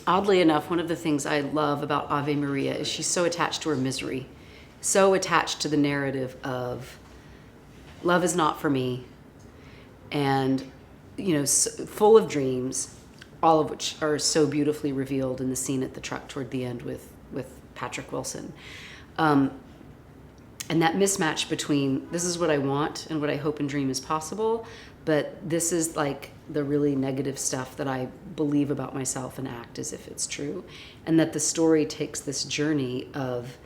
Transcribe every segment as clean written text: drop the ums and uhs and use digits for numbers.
Oddly enough, one of the things I love about Ave Maria is she's so attached to her misery, so attached to the narrative of love is not for me, and full of dreams, all of which are so beautifully revealed in the scene at the truck toward the end with Patrick Wilson. And that mismatch between this is what I want and what I hope and dream is possible, but this is like the really negative stuff that I believe about myself and act as if it's true. And that the story takes this journey of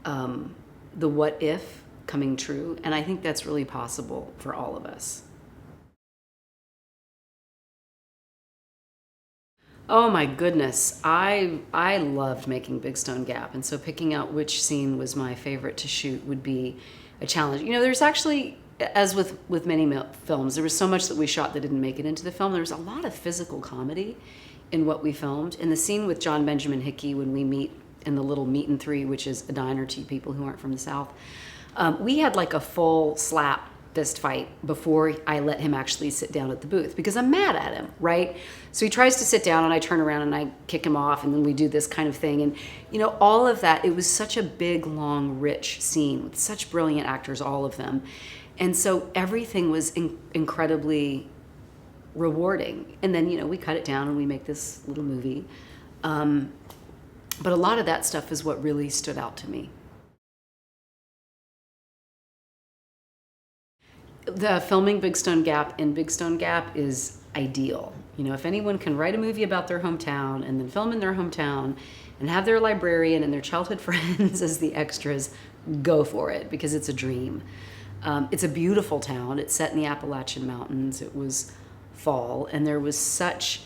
the what if coming true. And I think that's really possible for all of us. Oh my goodness, I loved making Big Stone Gap, and so picking out which scene was my favorite to shoot would be a challenge. There's actually, as with many films, there was so much that we shot that didn't make it into the film. There was a lot of physical comedy in what we filmed. In the scene with John Benjamin Hickey, when we meet in the little meet and three, which is a diner to people who aren't from the South, we had like a full slap fist fight before I let him actually sit down at the booth, because I'm mad at him, right? So he tries to sit down and I turn around and I kick him off, and then we do this kind of thing. And all of that, it was such a big, long, rich scene with such brilliant actors, all of them. And so everything was incredibly rewarding. And then, we cut it down and we make this little movie. But a lot of that stuff is what really stood out to me. The filming Big Stone Gap in Big Stone Gap is ideal. If anyone can write a movie about their hometown and then film in their hometown and have their librarian and their childhood friends as the extras, go for it, because it's a dream. It's a beautiful town. It's set in the Appalachian Mountains. It was fall, and there was such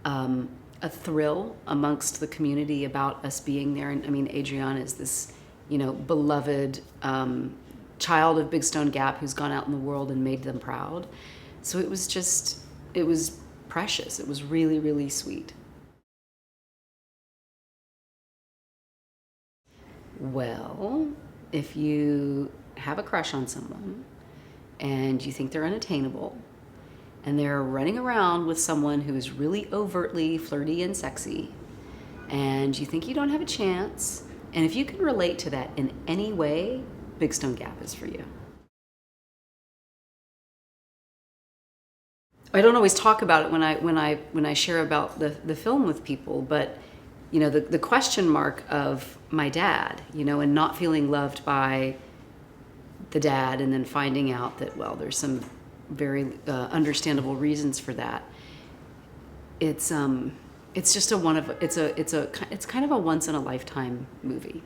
a thrill amongst the community about us being there. And I mean, Adriana is this, beloved child of Big Stone Gap who's gone out in the world and made them proud. So it was precious. It was really, really sweet. Well, if you have a crush on someone and you think they're unattainable and they're running around with someone who is really overtly flirty and sexy, and you think you don't have a chance, and if you can relate to that in any way, Big Stone Gap is for you. I don't always talk about it when I share about the film with people, but the question mark of my dad, and not feeling loved by the dad, and then finding out that, well, there's some very understandable reasons for that. It's just it's kind of a once in a lifetime movie.